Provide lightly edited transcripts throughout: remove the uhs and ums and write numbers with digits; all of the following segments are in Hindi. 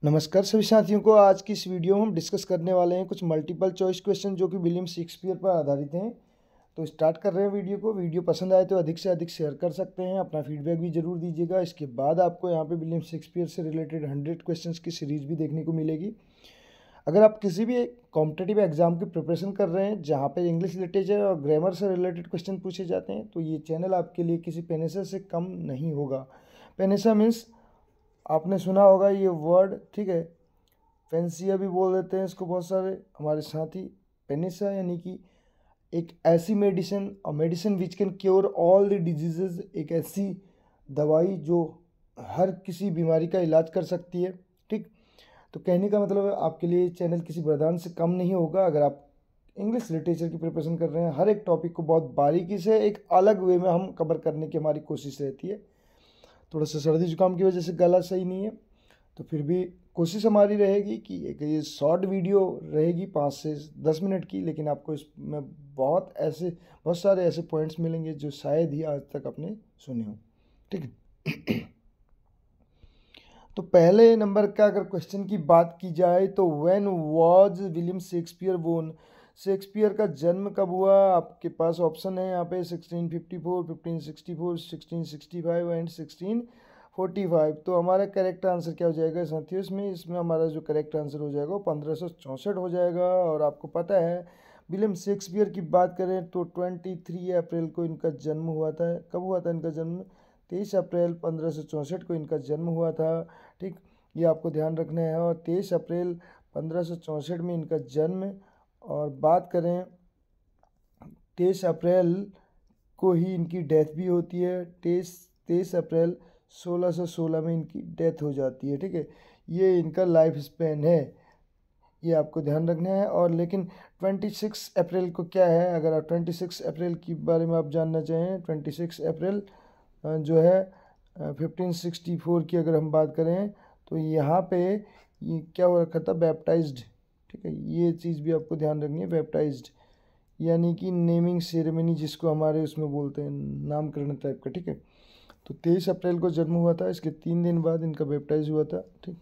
नमस्कार सभी साथियों को। आज की इस वीडियो में हम डिस्कस करने वाले हैं कुछ मल्टीपल चॉइस क्वेश्चन जो कि विलियम शेक्सपियर पर आधारित हैं। तो स्टार्ट कर रहे हैं वीडियो को। वीडियो पसंद आए तो अधिक से अधिक शेयर कर सकते हैं, अपना फीडबैक भी जरूर दीजिएगा। इसके बाद आपको यहाँ पे विलियम शेक्सपियर से रिलेटेड 100 क्वेश्चंस की सीरीज भी देखने को मिलेगी। अगर आप किसी भी कॉम्पिटिटिव एग्जाम की प्रिपरेशन कर रहे हैं जहाँ पे इंग्लिश लिटरेचर और ग्रामर से रिलेटेड क्वेश्चन पूछे जाते हैं, तो ये चैनल आपके लिए किसी पेनेसा से कम नहीं होगा। पेनेसा मीन्स आपने सुना होगा ये वर्ड, ठीक है। पेंसिया भी बोल देते हैं इसको बहुत सारे हमारे साथी। पेनिसा यानी कि एक ऐसी मेडिसिन, और medicine which can cure all the diseases, एक ऐसी दवाई जो हर किसी बीमारी का इलाज कर सकती है, ठीक। तो कहने का मतलब है आपके लिए चैनल किसी वरदान से कम नहीं होगा। अगर आप इंग्लिश लिटरेचर की प्रिपरेशन कर रहे हैं, हर एक टॉपिक को बहुत बारीकी से एक अलग वे में हम कवर करने की हमारी कोशिश रहती है। थोड़ा सा सर्दी जुकाम की वजह से गला सही नहीं है, तो फिर भी कोशिश हमारी रहेगी कि एक ये शॉर्ट वीडियो रहेगी 5 से 10 मिनट की, लेकिन आपको इसमें बहुत सारे ऐसे पॉइंट्स मिलेंगे जो शायद ही आज तक आपने सुने हो, ठीक है। तो पहले नंबर का अगर क्वेश्चन की बात की जाए तो when was William Shakespeare born, Shakespeare का जन्म कब हुआ। आपके पास ऑप्शन है यहाँ पे 1654, 1564, 1665 एंड 1645। तो हमारा करेक्ट आंसर क्या हो जाएगा साथियों, इसमें हमारा जो करेक्ट आंसर हो जाएगा वो 1564 हो जाएगा। और आपको पता है विलियम शेक्सपियर की बात करें तो 23 अप्रैल को इनका जन्म हुआ था। कब हुआ था इनका जन्म? 23 अप्रैल 1564 को इनका जन्म हुआ था, ठीक। ये आपको ध्यान रखना है। और 23 अप्रैल 1564 में इनका जन्म। और बात करें 23 अप्रैल को ही इनकी डेथ भी होती है। 23 अप्रैल 1616 में इनकी डेथ हो जाती है, ठीक है। ये इनका लाइफ स्पेन है, ये आपको ध्यान रखना है। और लेकिन 26 अप्रैल को क्या है, अगर आप 26 अप्रैल के बारे में आप जानना चाहें, 26 अप्रैल जो है 1564 की अगर हम बात करें तो यहाँ पे ये क्या हो रखा था, बैप्टाइज्ड, ठीक है। ये चीज़ भी आपको ध्यान रखनी है। बैप्टाइज्ड यानी कि नेमिंग सेरेमनी जिसको हमारे उसमें बोलते हैं, नामकरण टाइप का, ठीक है। तो 23 अप्रैल को जन्म हुआ था, इसके 3 दिन बाद इनका बैप्टाइज हुआ था, ठीक।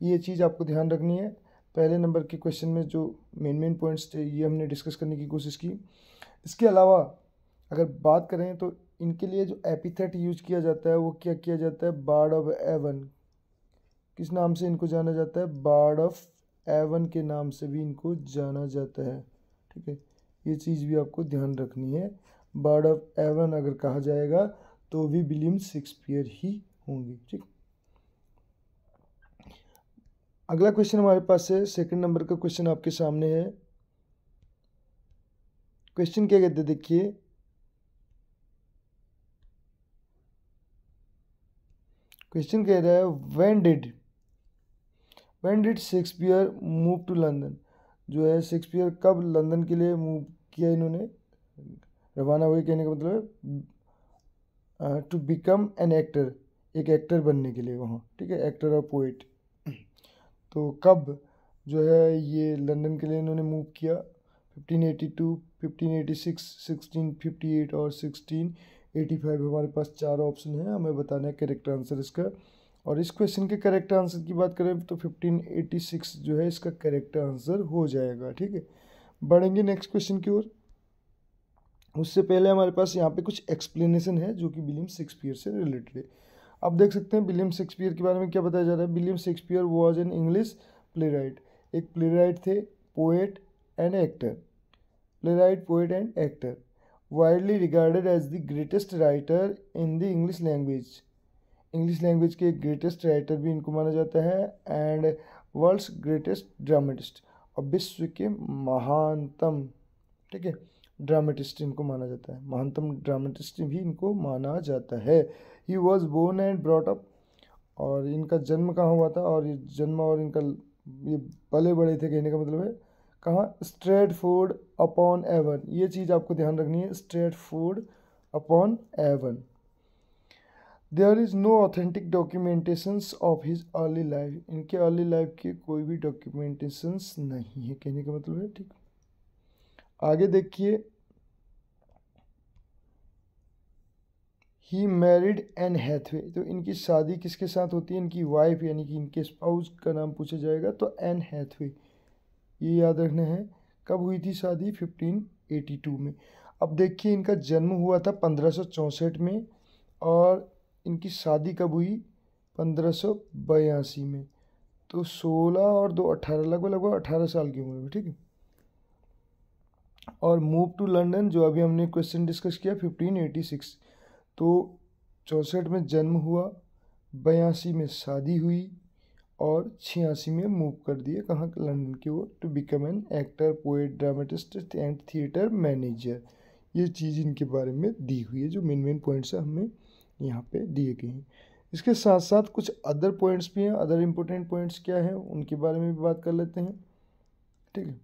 ये चीज़ आपको ध्यान रखनी है। पहले नंबर के क्वेश्चन में जो मेन पॉइंट्स थे ये हमने डिस्कस करने की कोशिश की। इसके अलावा अगर बात करें तो इनके लिए जो एपिथेट यूज किया जाता है वो क्या किया जाता है, बार्ड ऑफ एवन। किस नाम से इनको जाना जाता है? बार्ड ऑफ एवन के नाम से भी इनको जाना जाता है, ठीक है। ये चीज़ भी आपको ध्यान रखनी है। बार्ड ऑफ एवन अगर कहा जाएगा तो भी विलियम शेक्सपियर ही होंगे, ठीक। अगला क्वेश्चन हमारे पास है, सेकंड नंबर का क्वेश्चन आपके सामने है। क्वेश्चन क्या कहते हैं देखिए, क्वेश्चन कह रहा है when did Shakespeare move to London. जो है शेक्सपियर कब लंदन के लिए मूव किया, इन्होंने रवाना हुए। कहने का मतलब है टू बिकम एन एक्टर, एक एक्टर बनने के लिए वहाँ, ठीक है, एक्टर और पोइट। तो कब जो है ये लंदन के लिए इन्होंने मूव किया? 1582, 1586, 1658 और 1685। हमारे पास 4 ऑप्शन है, हमें बताना है करेक्ट आंसर इसका। और इस क्वेश्चन के करेक्ट आंसर की बात करें तो 1586 जो है इसका करेक्ट आंसर हो जाएगा, ठीक है। बढ़ेंगे नेक्स्ट क्वेश्चन की ओर। उससे पहले हमारे पास यहाँ पे कुछ एक्सप्लेनेशन है जो कि विलियम शेक्सपियर से रिलेटेड है। आप देख सकते हैं विलियम शेक्सपियर के बारे में क्या बताया जा रहा है। William Shakespeare was an English playwright, एक प्लेराइट थे, poet and actor. Playwright, poet and actor, widely regarded as the greatest writer in the English language. English language के ग्रेटेस्ट राइटर भी इनको माना जाता है। एंड वर्ल्ड्स ग्रेटेस्ट ड्रामेटिस्ट, और विश्व के महानतम, ठीक है, ड्रामेटिस्ट इनको माना जाता है। महानतम ड्रामेटिस्ट भी इनको माना जाता है। He was born and brought up, और इनका जन्म कहाँ हुआ था, और ये जन्म और इनका ये पले बड़े थे, कहने का मतलब है कहाँ, स्ट्रेटफोर्ड अपॉन एवन। ये चीज़ आपको ध्यान रखनी है, Stratford upon Avon. There is no authentic documentations of his early life, इनके अर्ली लाइफ के कोई भी डॉक्यूमेंटेशंस नहीं है, कहने का मतलब है, ठीक। आगे देखिए, ही मैरिड एन हैथवे, तो इनकी शादी किसके साथ होती है, इनकी वाइफ यानी कि इनके स्पाउस का नाम पूछा जाएगा तो एन हैथवे, ये याद रखना है। कब हुई थी शादी, 1582 में। अब देखिए इनका जन्म हुआ था 1564 में और इनकी शादी कब हुई, 1582 में। तो 16 और 2 18, लगभग 18 साल की उम्र में, ठीक है। और मूव टू लंदन, जो अभी हमने क्वेश्चन डिस्कस किया, 1586। तो 64 में जन्म हुआ, 82 में शादी हुई और 86 में मूव कर दिए कहाँ, लंदन की ओर, to become an actor, poet, dramatist and theatre manager. ये चीज़ इनके बारे में दी हुई है, जो मेन पॉइंट्स हमें यहाँ पे दिए गए हैं। इसके साथ साथ कुछ अदर पॉइंट्स भी हैं, अदर इम्पोर्टेंट पॉइंट्स क्या हैं उनके बारे में भी बात कर लेते हैं, ठीक है।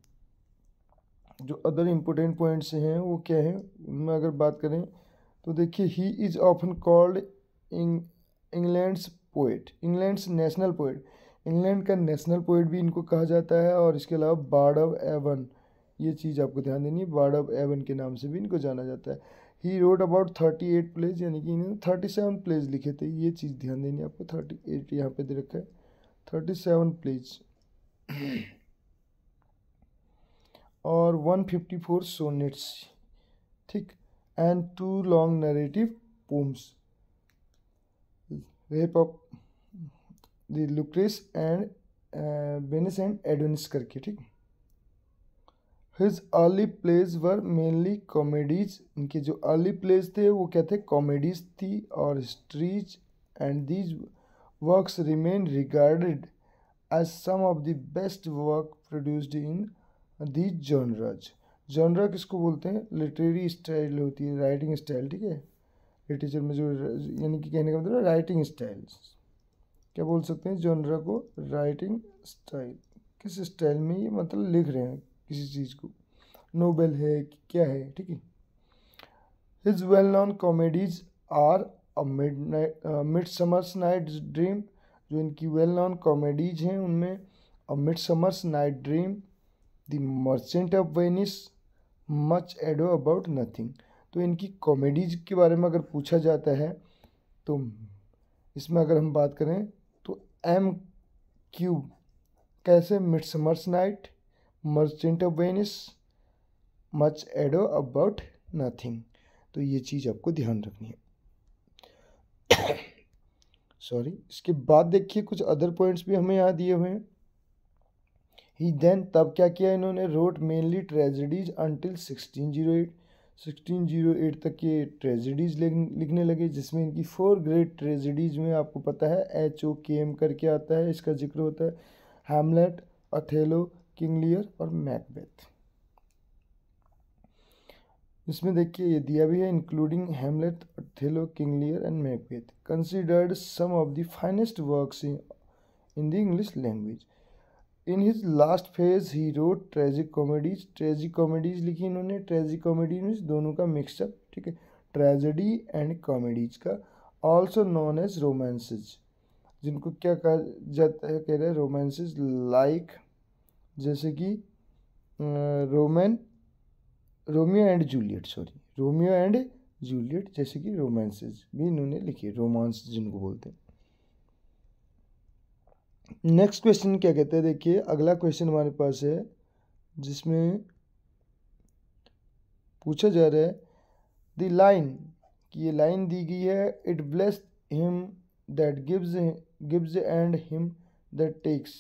जो अदर इम्पोर्टेंट पॉइंट्स हैं वो क्या है, उनमें अगर बात करें तो देखिए, he is often called England's poet, England's national poet, England का नेशनल पोएट भी इनको कहा जाता है। और इसके अलावा बार्ड ऑफ एवन, ये चीज़ आपको ध्यान देनी है, बार्ड ऑफ एवन के नाम से भी इनको जाना जाता है। ही रोड अबाउट 38 प्लेज, यानी कि इन्होंने 37 प्लेज लिखे थे, ये चीज़ ध्यान देनी है आपको। 38 यहाँ पे दे रखा है, 37 प्लेज और 154 सोनेट्स, ठीक, and 2 long narrative poems, rape of the Lucrece and Venus and Adonis करके, ठीक। His early plays were mainly comedies, इनके जो अर्ली प्लेज थे वो क्या थे, कॉमेडीज थी और histories, and these works remain regarded as some of the best work produced in these genres. Genre किसको बोलते हैं, लिटरेरी स्टाइल होती है, राइटिंग स्टाइल, ठीक है। लिटरेचर में जो, यानी कि कहने का मतलब है राइटिंग स्टाइल, क्या बोल सकते हैं जॉनरा को, राइटिंग स्टाइल। किस स्टाइल में ये मतलब लिख रहे हैं किसी चीज़ को, नोवेल है क्या है, ठीक है। His well known comedies are a midsummer's night dream, जो इनकी वेल नोन कॉमेडीज हैं उनमें a midsummer's night dream, the merchant of Venice, much ado about nothing. तो इनकी कॉमेडीज के बारे में अगर पूछा जाता है तो इसमें अगर हम बात करें तो एम क्यूब कैसे, midsummer's night, merchant of Venice, much ado about nothing. तो ये चीज़ आपको ध्यान रखनी है सॉरी। इसके बाद देखिए कुछ अदर पॉइंट्स भी हमें यहाँ दिए हुए हैं। ही देन, तब क्या किया इन्होंने, रोट मेनली ट्रेजेडीज अंटिल 1608, 1608 तक ये ट्रेजेडीज लिखने लगे, जिसमें इनकी 4 ग्रेट ट्रेजेडीज में आपको पता है HOKM करके आता है, इसका जिक्र होता है, हैमलेट, अथेलो, किंग लियर और मैकबेथ। इसमें देखिए ये दिया भी है, including Hamlet, Othello, King Lear and Macbeth, considered some of the finest works in the English language. In his last phase he wrote tragic comedies, tragic comedies लिखी इन्होंने, ट्रेजिक कॉमेडी मीन्स दोनों का मिक्सअप, ठीक है, ट्रेजेडी एंड कॉमेडीज का। ऑल्सो नोन एज रोमांसेज, जिनको क्या कहा जाता है, कह रहे हैं रोमांसेज, लाइक जैसे कि Romeo and Juliet, sorry Romeo and Juliet जैसे कि रोमांसेज भी इन्होंने लिखे, रोमांस जिनको बोलते हैं। नेक्स्ट क्वेश्चन क्या कहते हैं, देखिए अगला क्वेश्चन हमारे पास है जिसमें पूछा जा रहा है द लाइन, कि ये लाइन दी गई है, it bless him that gives and him that takes.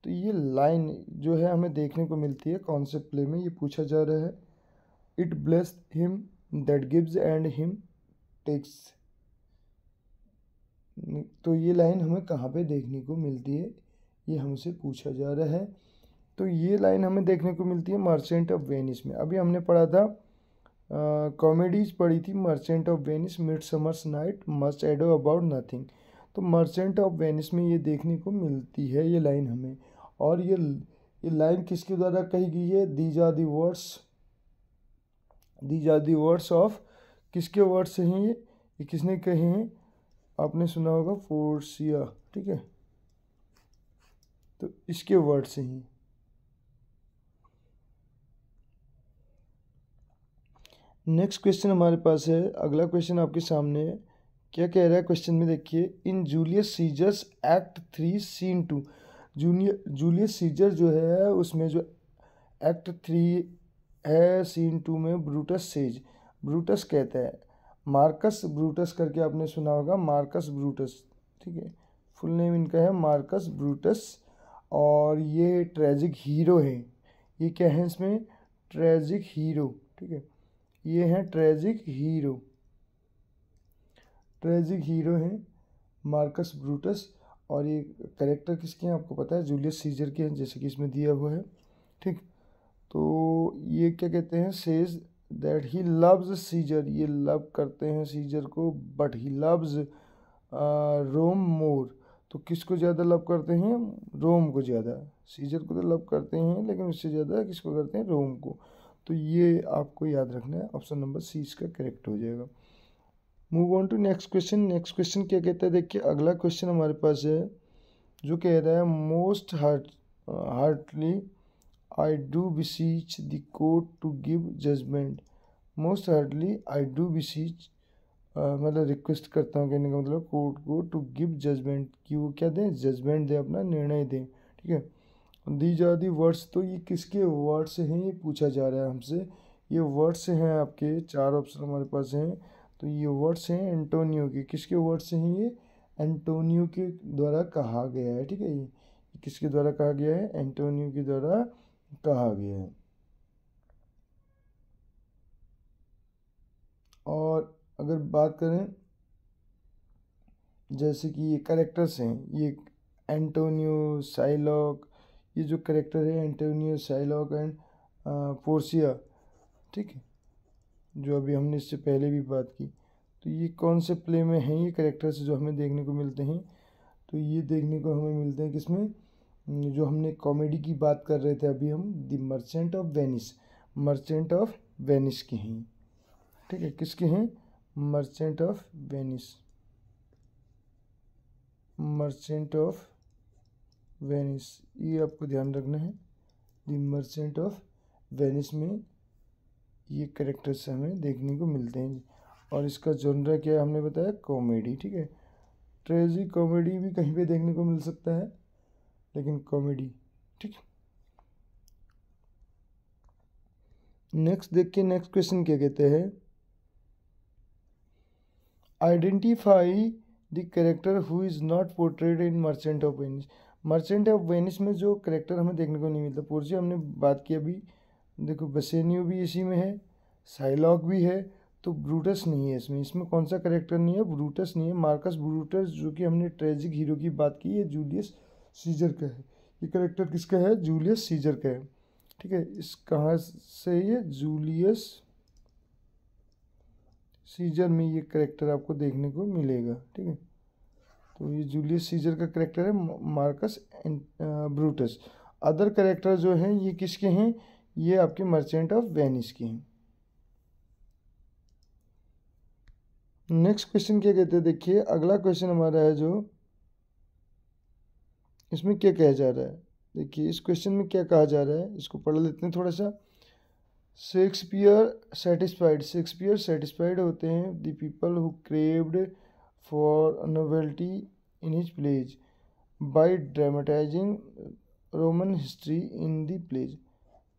तो ये लाइन जो है हमें देखने को मिलती है कौन से प्ले में, ये पूछा जा रहा है, it bless him that gives and him takes. तो ये लाइन हमें कहाँ पे देखने को मिलती है, ये हमसे पूछा जा रहा है। तो ये लाइन हमें देखने को मिलती है मर्चेंट ऑफ वेनिस में। अभी हमने पढ़ा था, कॉमेडीज पढ़ी थी, merchant of Venice, midsummer's night, much ado about nothing. तो मर्चेंट ऑफ वेनिस में ये देखने को मिलती है ये लाइन हमें। और ये लाइन किसके द्वारा कही गई है, these are the words of, किसके वर्ड्स हैं ये किसने कहे हैं, आपने सुना होगा फोर्सिया, ठीक है, तो इसके वर्ड्स हैं। नेक्स्ट क्वेश्चन हमारे पास है, अगला क्वेश्चन आपके सामने है, क्या कह रहा है क्वेश्चन में, देखिए, in Julius Caesar's act 3 scene 2। Julius Caesar जो है उसमें जो एक्ट 3 है सीन 2 में ब्रूटस सेज, ब्रूटस कहता है, मार्कस ब्रूटस करके आपने सुना होगा, मार्कस ब्रूटस, ठीक है, फुल नेम इनका है मार्कस ब्रूटस। और ये ट्रेजिक हीरो है, ये क्या है इसमें, ट्रेजिक हीरो, ठीक है, ये हैं ट्रेजिक हीरो, ट्रेजिक हीरो हैं मार्कस ब्रूटस। और ये करेक्टर किसके हैं आपको पता है, जूलियस सीजर के हैं, जैसे कि इसमें दिया हुआ है, ठीक। तो ये क्या कहते हैं, says that he loves Caesar, ये लव करते हैं सीजर को, बट ही लव्स रोम मोर, तो किसको ज़्यादा लव करते हैं, रोम को ज़्यादा। सीजर को तो लव करते हैं लेकिन उससे ज़्यादा किसको करते हैं, रोम को। तो ये आपको याद रखना है, ऑप्शन नंबर सी इसका करेक्ट हो जाएगा। Move on to next question. Next question क्या कहता है, देखिए अगला क्वेश्चन हमारे पास है जो कह रहा है most heartily I do beseech the court to give judgment. Most heartily I do beseech, मतलब रिक्वेस्ट करता हूँ, कहने का मतलब कोर्ट को टू गिव जजमेंट, कि वो क्या दें, जजमेंट दें, अपना निर्णय दें, ठीक है। दीज आर दी वर्ड्स, तो ये किसके वर्ड्स हैं, ये पूछा जा रहा है हमसे। ये वर्ड्स हैं आपके, 4 ऑप्शन हमारे पास हैं। तो ये वर्ड्स हैं एंटोनियो के, किसके वर्ड्स हैं ये, एंटोनियो के द्वारा कहा गया है, ठीक है। ये किसके द्वारा कहा गया है, एंटोनियो के द्वारा कहा गया है। और अगर बात करें जैसे कि ये करेक्टर्स हैं, ये एंटोनियो, साइलॉक, ये जो करेक्टर है एंटोनियो, साइलॉक एंड पोर्सिया, ठीक है, जो अभी हमने इससे पहले भी बात की। तो ये कौन से प्ले में हैं ये करेक्टर्स जो हमें देखने को मिलते हैं, तो ये देखने को हमें मिलते हैं किसमें, जो हमने कॉमेडी की बात कर रहे थे अभी हम, the merchant of Venice, merchant of Venice के हैं, ठीक है, किसके हैं, merchant of Venice, merchant of Venice, ये आपको ध्यान रखना है। द मर्चेंट ऑफ वेनिस में ये करेक्टर्स हमें देखने को मिलते हैं। और इसका जॉनरा क्या है हमने बताया, कॉमेडी, ठीक है। ट्रेजी कॉमेडी भी कहीं पे देखने को मिल सकता है, लेकिन कॉमेडी, ठीक। नेक्स्ट देखिए, नेक्स्ट क्वेश्चन क्या कहते हैं, identify the character who is not portrayed in merchant of Venice. Merchant of Venice में जो करेक्टर हमें देखने को नहीं मिलता, पोर्सिया हमने बात की अभी, देखो बसेनियो भी इसी में है, साइलॉक भी है, तो ब्रूटस नहीं है इसमें। इसमें कौन सा करेक्टर नहीं है, ब्रूटस नहीं है। मार्कस ब्रूटस जो कि हमने ट्रेजिक हीरो की बात की, ये जूलियस सीजर का है। ये करेक्टर किसका है, जूलियस सीजर का है, ठीक है। इस कहाँ से, ये जूलियस सीजर में ये करेक्टर आपको देखने को मिलेगा, ठीक है। तो ये जूलियस सीजर का करेक्टर है, मार्कस ब्रूटस। अदर करेक्टर जो हैं ये किसके हैं, ये आपके मर्चेंट ऑफ वेनिस के हैं। नेक्स्ट क्वेश्चन क्या कहते हैं, देखिए अगला क्वेश्चन हमारा है जो, इसमें क्या कहा जा रहा है, देखिए इस क्वेश्चन में क्या कहा जा रहा है, इसको पढ़ लेते हैं थोड़ा सा। शेक्सपियर सेटिस्फाइड होते हैं the people who craved for novelty in his plays by dramatising Roman history in the plays.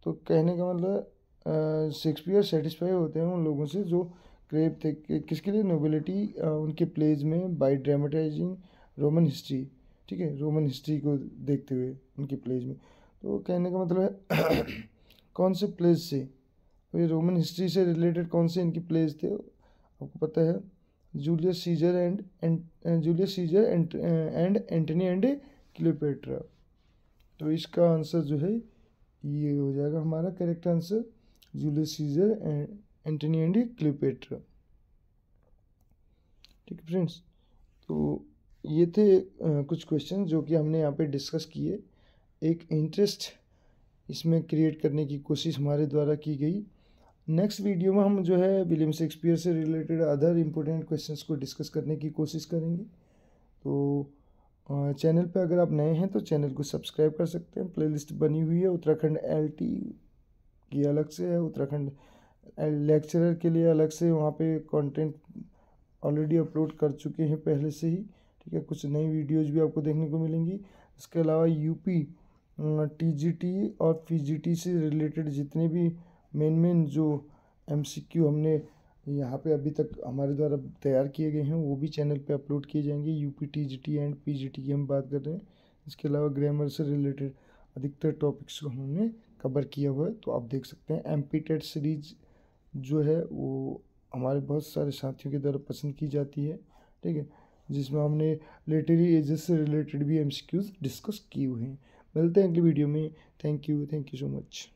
तो कहने का मतलब शेक्सपियर सेटिस्फाई होते हैं उन लोगों से जो क्रेव थे किसके लिए, नोबिलिटी उनके प्लेज में, बाय ड्रामेटाइजिंग रोमन हिस्ट्री, ठीक है, रोमन हिस्ट्री को देखते हुए उनके प्लेज में। तो कहने का मतलब है कौन से प्लेज से, ये रोमन हिस्ट्री से रिलेटेड कौन से इनके प्लेज थे, आपको पता है, Julius seizure and Antony and Cleopatra. तो इसका आंसर जो है ये हो जाएगा हमारा correct answer, Julius seizure and Antony and Cleopatra, ठीक है फ्रेंड्स। तो ये थे कुछ क्वेश्चन जो कि हमने यहाँ पे डिस्कस किए, एक इंटरेस्ट इसमें क्रिएट करने की कोशिश हमारे द्वारा की गई। नेक्स्ट वीडियो में हम जो है विलियम शेक्सपियर से रिलेटेड अदर इम्पोर्टेंट क्वेश्चंस को डिस्कस करने की कोशिश करेंगे। तो चैनल पे अगर आप नए हैं तो चैनल को सब्सक्राइब कर सकते हैं। प्लेलिस्ट बनी हुई है, उत्तराखंड LT की अलग से है, उत्तराखंड लेक्चरर के लिए अलग से वहाँ पे कंटेंट ऑलरेडी अपलोड कर चुके हैं पहले से ही, ठीक है। कुछ नई वीडियोज़ भी आपको देखने को मिलेंगी। इसके अलावा यूपी टीजीटी और पीजीटी से रिलेटेड जितने भी मेन जो एमसीक्यू हमने यहाँ पे अभी तक हमारे द्वारा तैयार किए गए हैं वो भी चैनल पे अपलोड किए जाएंगे। यूपी टीजीटी एंड पीजीटी की हम बात कर रहे हैं। इसके अलावा ग्रामर से रिलेटेड अधिकतर टॉपिक्स को हमने कवर किया हुआ है, तो आप देख सकते हैं। एमपी टेट सीरीज जो है वो हमारे बहुत सारे साथियों के द्वारा पसंद की जाती है, ठीक है, जिसमें हमने लेटरी एजेस से रिलेटेड भी एमसीक्यूज डिस्कस किए हुए हैं। मिलते हैं अगली वीडियो में। Thank you so much.